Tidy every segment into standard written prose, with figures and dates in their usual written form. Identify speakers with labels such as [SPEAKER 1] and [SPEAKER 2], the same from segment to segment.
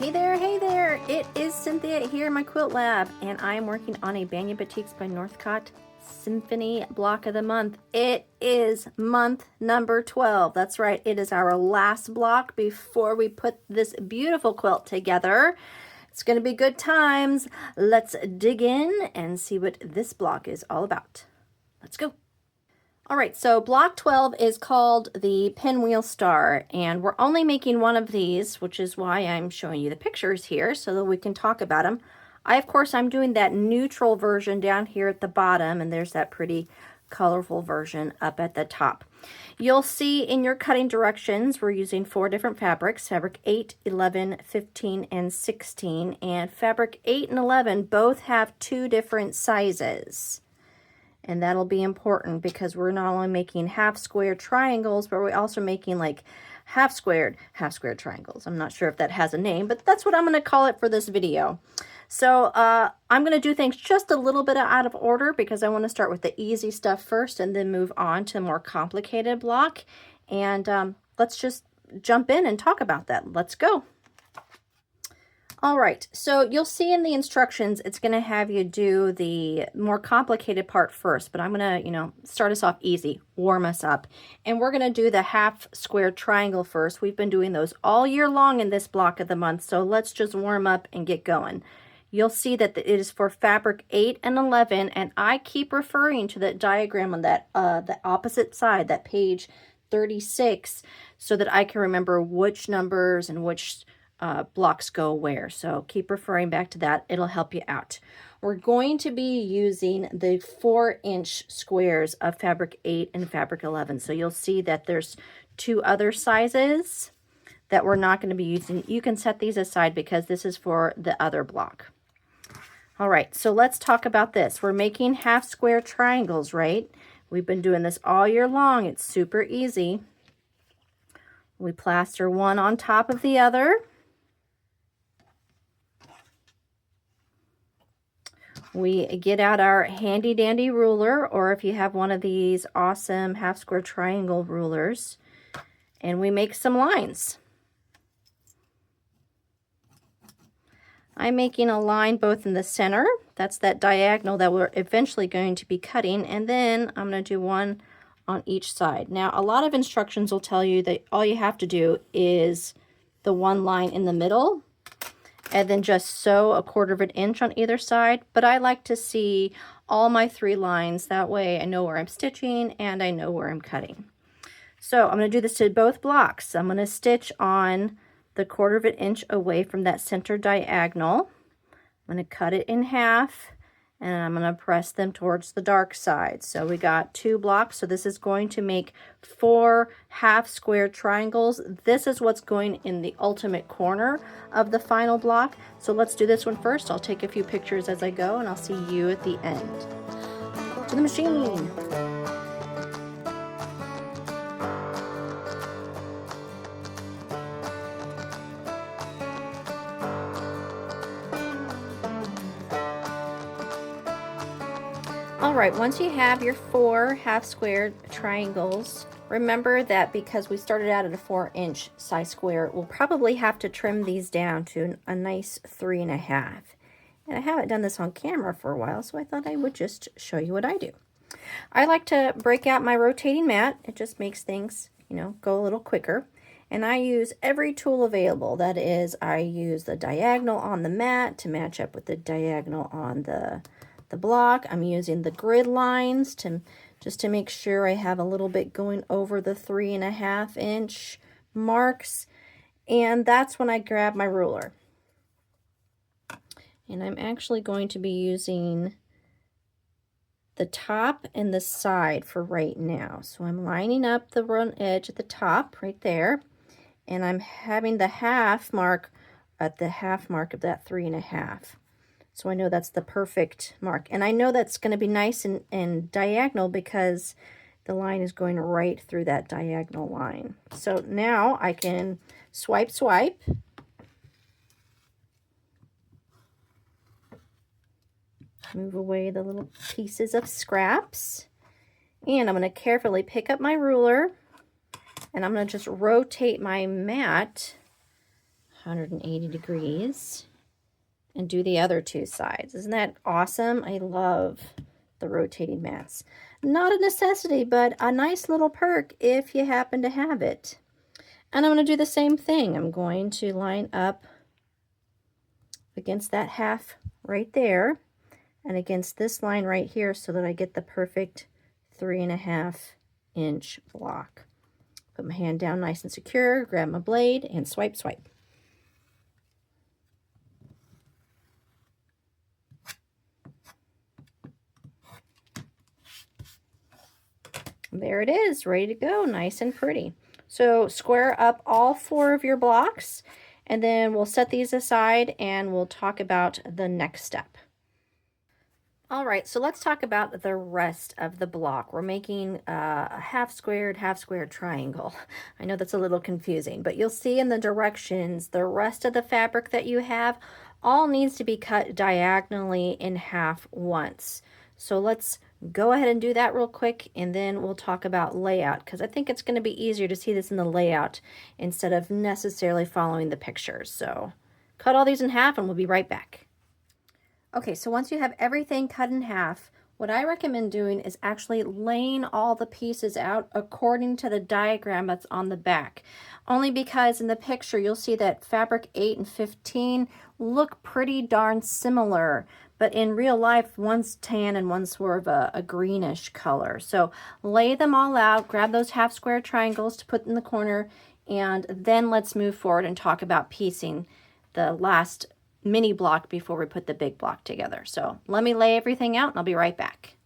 [SPEAKER 1] Hey there, it is Cynthia here in my quilt lab, and I am working on a Banyan Batiks by Northcott Symphony block of the month. It is month number 12. That's right, it is our last block before we put this beautiful quilt together. It's going to be good times. Let's dig in and see what this block is all about. Let's go. All right, so block 12 is called the Pinwheel Star, and we're only making one of these, which is why I'm showing you the pictures here so that we can talk about them. Of course, I'm doing that neutral version down here at the bottom, and there's that pretty colorful version up at the top. You'll see in your cutting directions, we're using 4 different fabrics, fabric 8, 11, 15, and 16, and fabric 8 and 11 both have 2 different sizes. And that'll be important because we're not only making half square triangles, but we're also making like half squared triangles. I'm not sure if that has a name, but that's what I'm going to call it for this video. So I'm going to do things just a little bit out of order because I want to start with the easy stuff first and then move on to a more complicated block. And let's just jump in and talk about that. Let's go. All right, so you'll see in the instructions, it's going to have you do the more complicated part first, but I'm going to, start us off easy, warm us up. And we're going to do the half square triangle first. We've been doing those all year long in this block of the month, so let's just warm up and get going. You'll see that it is for fabric 8 and 11, and I keep referring to that diagram on that the opposite side, that page 36, so that I can remember which numbers and which blocks go where. So keep referring back to that. It'll help you out. We're going to be using the 4-inch squares of fabric 8 and fabric 11. So you'll see that there's 2 other sizes that we're not going to be using. You can set these aside because this is for the other block. All right, so let's talk about this. We're making half square triangles, right? We've been doing this all year long. It's super easy. We plaster one on top of the other. We get out our handy dandy ruler, or if you have one of these awesome half square triangle rulers, and we make some lines. I'm making a line both in the center, that's that diagonal that we're eventually going to be cutting, and then I'm going to do one on each side. Now, a lot of instructions will tell you that all you have to do is the one line in the middle, and then just sew 1/4 inch on either side. But I like to see all my 3 lines. That way I know where I'm stitching and I know where I'm cutting. So I'm going to do this to both blocks. I'm going to stitch on the 1/4 inch away from that center diagonal. I'm going to cut it in half, and I'm going to press them towards the dark side. So we got 2 blocks. So this is going to make 4 half square triangles. This is what's going in the ultimate corner of the final block. So let's do this one first. I'll take a few pictures as I go, and I'll see you at the end. To the machine. All right, once you have your 4 half square triangles, remember that because we started out at a 4-inch size square, we'll probably have to trim these down to a nice 3.5. And I haven't done this on camera for a while, so I thought I would just show you what I do. I like to break out my rotating mat. It just makes things, go a little quicker. And I use every tool available. That is, I use the diagonal on the mat to match up with the diagonal on the block. I'm using the grid lines just to make sure I have a little bit going over the 3.5 inch marks. And that's when I grab my ruler. And I'm actually going to be using the top and the side for right now. So I'm lining up the run edge at the top right there. And I'm having the half mark at the half mark of that 3.5. So I know that's the perfect mark. And I know that's going to be nice and diagonal because the line is going right through that diagonal line. So now I can swipe. Move away the little pieces of scraps. And I'm going to carefully pick up my ruler. And I'm going to just rotate my mat 180 degrees, and do the other two sides. Isn't that awesome? I love the rotating mats. Not a necessity, but a nice little perk if you happen to have it. And I'm going to do the same thing. I'm going to line up against that half right there and against this line right here so that I get the perfect 3.5 inch block. Put my hand down nice and secure, grab my blade, and swipe, swipe. There it is, ready to go, nice and pretty. So square up all 4 of your blocks, and then we'll set these aside and we'll talk about the next step. All right, so let's talk about the rest of the block. We're making a half squared triangle. I know that's a little confusing, but you'll see in the directions, the rest of the fabric that you have all needs to be cut diagonally in half once. So let's go ahead and do that real quick, and then we'll talk about layout, because I think it's going to be easier to see this in the layout instead of necessarily following the pictures. So cut all these in half and we'll be right back. Okay, so once you have everything cut in half, what I recommend doing is actually laying all the pieces out according to the diagram that's on the back. Only because in the picture you'll see that fabric 8 and 15 look pretty darn similar, but in real life one's tan and one's sort of a greenish color. So lay them all out, grab those half square triangles to put in the corner, and then let's move forward and talk about piecing the last mini block before we put the big block together. So let me lay everything out and I'll be right back.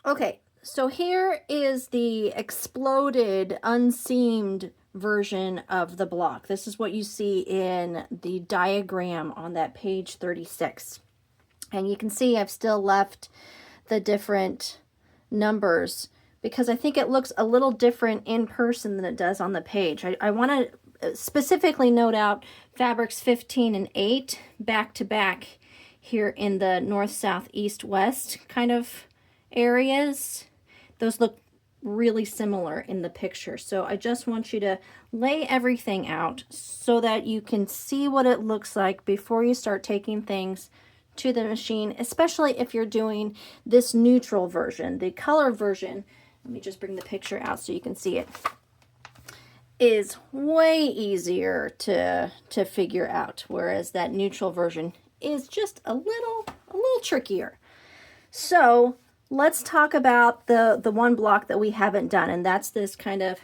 [SPEAKER 1] Okay, so here is the exploded, unseamed version of the block. This is what you see in the diagram on that page 36. And you can see I've still left the different numbers because I think it looks a little different in person than it does on the page. I want to specifically note out fabrics 15 and 8 back to back here in the north, south, east, west kind of areas. Those look really similar in the picture. So I just want you to lay everything out so that you can see what it looks like before you start taking things to the machine, especially if you're doing this neutral version. The color version, let me just bring the picture out so you can see it, is way easier to figure out, whereas that neutral version is just a little trickier. So let's talk about the one block that we haven't done, and that's this kind of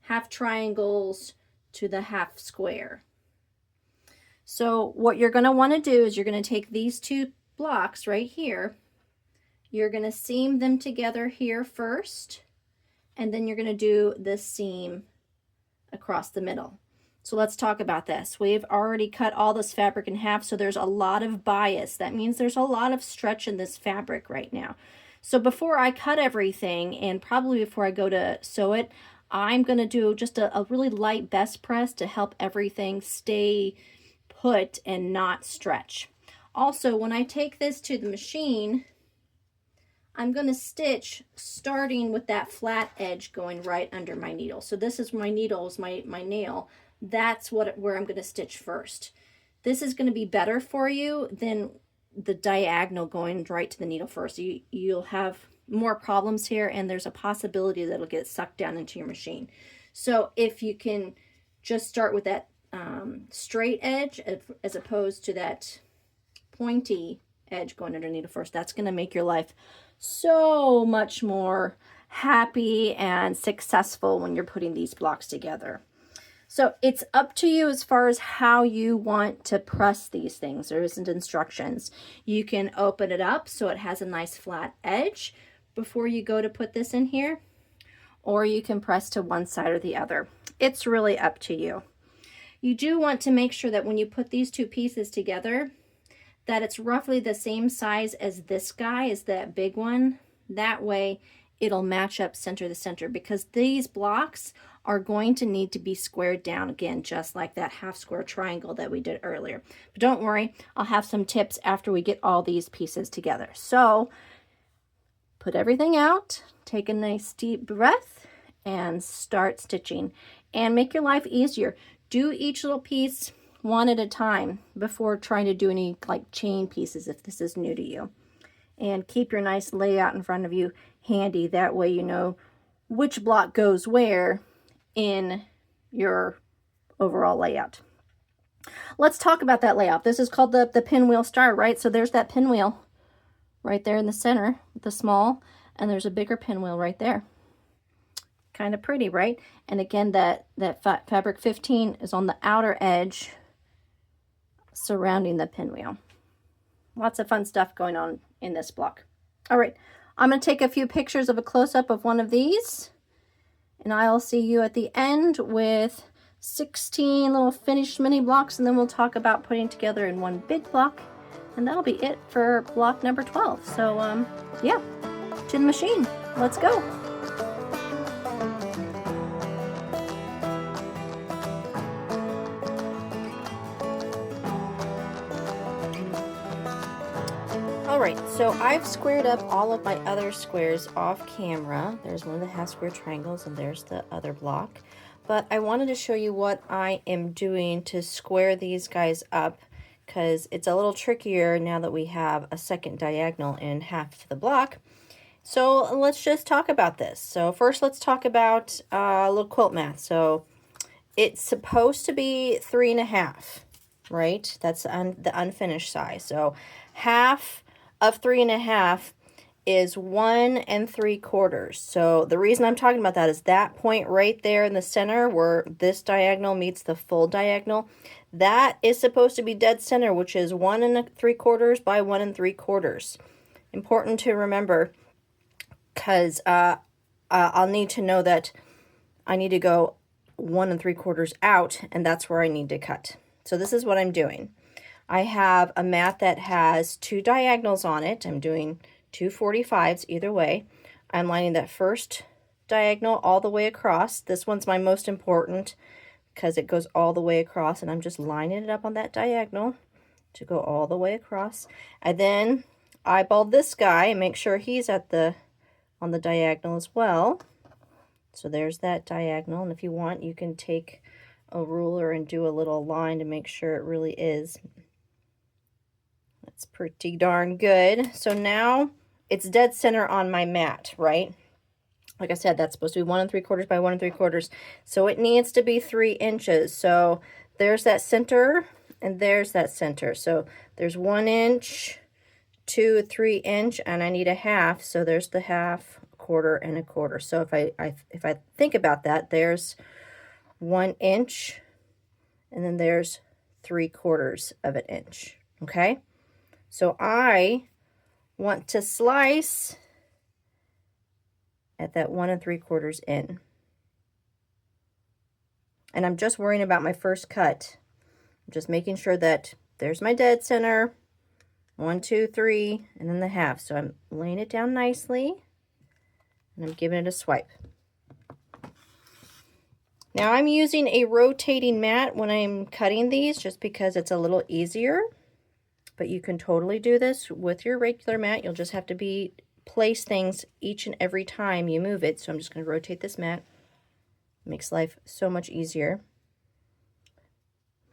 [SPEAKER 1] half triangles to the half square. So what you're going to want to do is you're going to take these 2 blocks right here, you're going to seam them together here first, and then you're going to do this seam across the middle. So let's talk about this. We've already cut all this fabric in half, so there's a lot of bias. That means there's a lot of stretch in this fabric right now. So before I cut everything, and probably before I go to sew it, I'm going to do just a really light best press to help everything stay put and not stretch. Also, when I take this to the machine, I'm going to stitch starting with that flat edge going right under my needle. So this is my needle, is my nail. That's where I'm going to stitch first. This is going to be better for you than the diagonal going right to the needle first. You'll have more problems here, and there's a possibility that it'll get sucked down into your machine. So if you can just start with that straight edge as opposed to that pointy edge going under the needle first, that's going to make your life so much more happy and successful when you're putting these blocks together. So it's up to you as far as how you want to press these things. There isn't instructions. You can open it up so it has a nice flat edge before you go to put this in here, or you can press to one side or the other. It's really up to you. You do want to make sure that when you put these 2 pieces together, that it's roughly the same size as this guy, as that big one. That way it'll match up center to center, because these blocks are going to need to be squared down again, just like that half square triangle that we did earlier. But don't worry, I'll have some tips after we get all these pieces together. So put everything out, take a nice deep breath, and start stitching. and make your life easier. Do each little piece one at a time before trying to do any like chain pieces if this is new to you. And keep your nice layout in front of you handy. That way you know which block goes where in your overall layout. Let's talk about that layout. This is called the pinwheel star, right? So there's that pinwheel right there in the center, the small, and there's a bigger pinwheel right there. Kind of pretty, right? And again, that fabric 15 is on the outer edge surrounding the pinwheel. Lots of fun stuff going on in this block. All right, I'm going to take a few pictures of a close-up of one of these, and I'll see you at the end with 16 little finished mini blocks, and then we'll talk about putting together in one big block, and that'll be it for block number 12. So yeah, to the machine. Let's go. Alright, so I've squared up all of my other squares off camera. There's one of the half square triangles and there's the other block. But I wanted to show you what I am doing to square these guys up, because it's a little trickier now that we have a second diagonal in half to the block. So let's just talk about this. So first let's talk about a little quilt math. So it's supposed to be 3.5, right? That's the unfinished size. So half of 3.5 is 1 3/4. So the reason I'm talking about that is that point right there in the center where this diagonal meets the full diagonal. That is supposed to be dead center, which is 1 3/4 by 1 3/4. Important to remember, because I'll need to know that I need to go 1 3/4 out, and that's where I need to cut. So this is what I'm doing. I have a mat that has 2 diagonals on it. I'm doing 2 45s either way. I'm lining that first diagonal all the way across. This one's my most important because it goes all the way across, and I'm just lining it up on that diagonal to go all the way across. And then eyeball this guy and make sure he's on the diagonal as well. So there's that diagonal, and if you want, you can take a ruler and do a little line to make sure it really is. That's pretty darn good. So now it's dead center on my mat, right? Like I said, that's supposed to be 1 3/4 by 1 3/4. So it needs to be 3 inches. So there's that center and there's that center. So there's 1 inch, 2, 3 inch, and I need a half. So there's the half, 1/4, and 1/4. So if I think about that, there's 1 inch, and then there's 3/4 of an inch. Okay. So I want to slice at that 1 3/4 in. And I'm just worrying about my first cut. I'm just making sure that there's my dead center, 1 2 3, and then the half. So I'm laying it down nicely, and I'm giving it a swipe. Now I'm using a rotating mat when I'm cutting these just because it's a little easier. But you can totally do this with your regular mat. You'll just have to place things each and every time you move it. So I'm just going to rotate this mat. Makes life so much easier.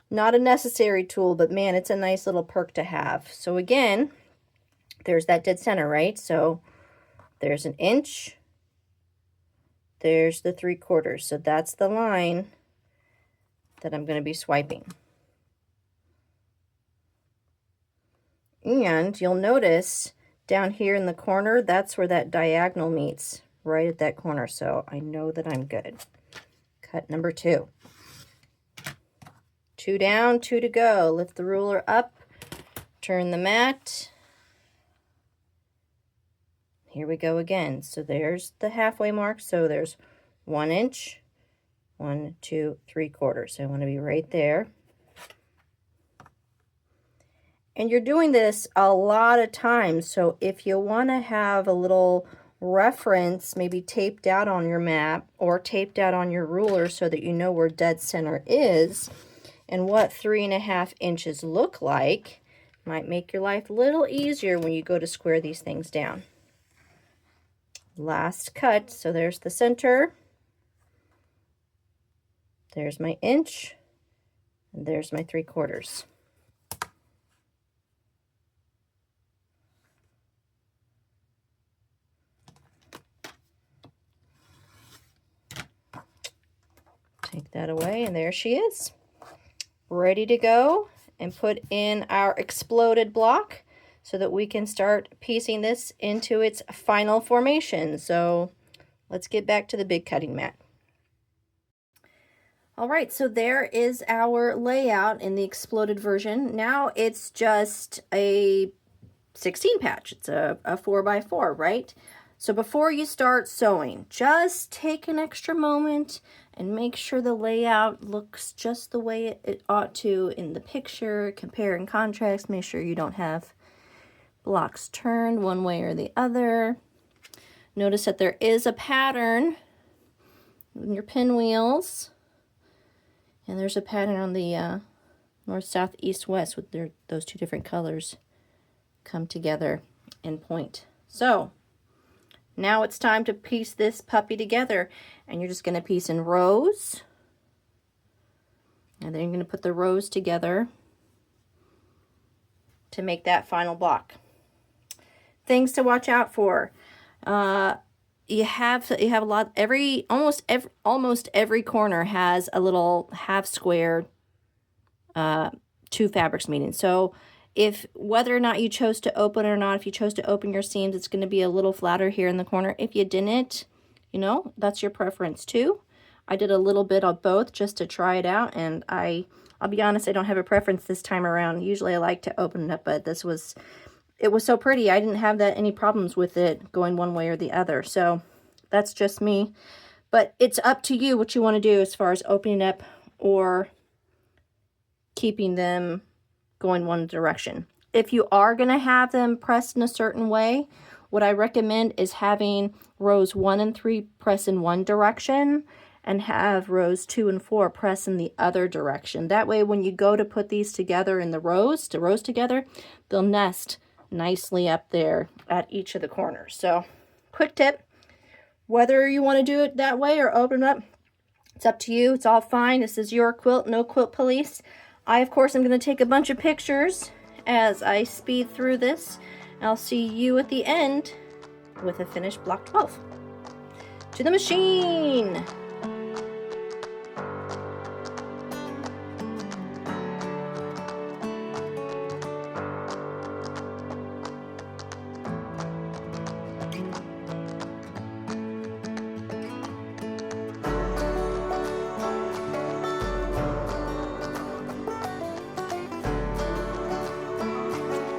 [SPEAKER 1] Not a necessary tool, but man, it's a nice little perk to have. So again, there's that dead center, right? So there's 1 inch. There's the 3/4. So that's the line that I'm going to be swiping. And you'll notice down here in the corner, that's where that diagonal meets, right at that corner. So I know that I'm good. Cut number 2. 2 down, 2 to go. Lift the ruler up, turn the mat. Here we go again. So there's the halfway mark. So there's 1 inch, 1 2 3/4. So I want to be right there. And you're doing this a lot of times, so if you want to have a little reference maybe taped out on your map or taped out on your ruler so that you know where dead center is and what 3.5 inches look like, might make your life a little easier when you go to square these things down. Last cut, so there's the center. There's my inch, and there's my 3/4. Take that away, and there she is, ready to go and put in our exploded block so that we can start piecing this into its final formation. So let's get back to the big cutting mat. All right, so there is our layout in the exploded version. Now it's just a 16 patch. It's a 4x4, right? So before you start sewing, just take an extra moment and make sure the layout looks just the way it ought to in the picture. Compare and contrast. Make sure you don't have blocks turned one way or the other. Notice that there is a pattern in your pinwheels. And there's a pattern on the north, south, east, west with those two different colors come together and point. So now it's time to piece this puppy together, and you're just going to piece in rows, and then you're going to put the rows together to make that final block. Things to watch out for. You have a lot. Almost every corner has a little half square, two fabrics meeting. So whether or not you chose to open or not, if you chose to open your seams, it's going to be a little flatter here in the corner. If you didn't, that's your preference too. I did a little bit of both just to try it out, and I'll be honest, I don't have a preference this time around. Usually I like to open it up, but it was so pretty. I didn't have any problems with it going one way or the other. So that's just me. But it's up to you what you want to do as far as opening up or keeping them going one direction. If you are going to have them pressed in a certain way, what I recommend is having rows 1 and 3 press in one direction and have rows 2 and 4 press in the other direction. That way when you go to put these together in the rows, together, they'll nest nicely up there at each of the corners. So quick tip, whether you want to do it that way or open up, it's up to you. It's all fine. This is your quilt, no quilt police. I, of course, am going to take a bunch of pictures as I speed through this. I'll see you at the end with a finished block 12. To the machine!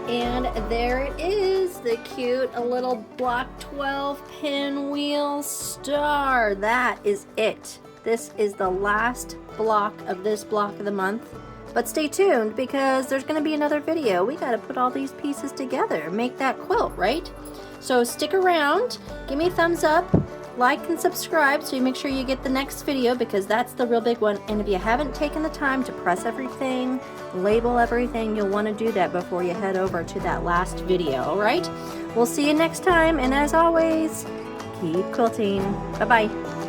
[SPEAKER 1] And there it is, the cute little block 12 pinwheel star. That is it. This is the last block of this block of the month. But stay tuned because there's going to be another video. We got to put all these pieces together, make that quilt, right? So stick around, give me a thumbs up, like and subscribe so you make sure you get the next video because that's the real big one. And if you haven't taken the time to press everything, label everything, you'll want to do that before you head over to that last video, all right? We'll see you next time, and as always, keep quilting. Bye-bye.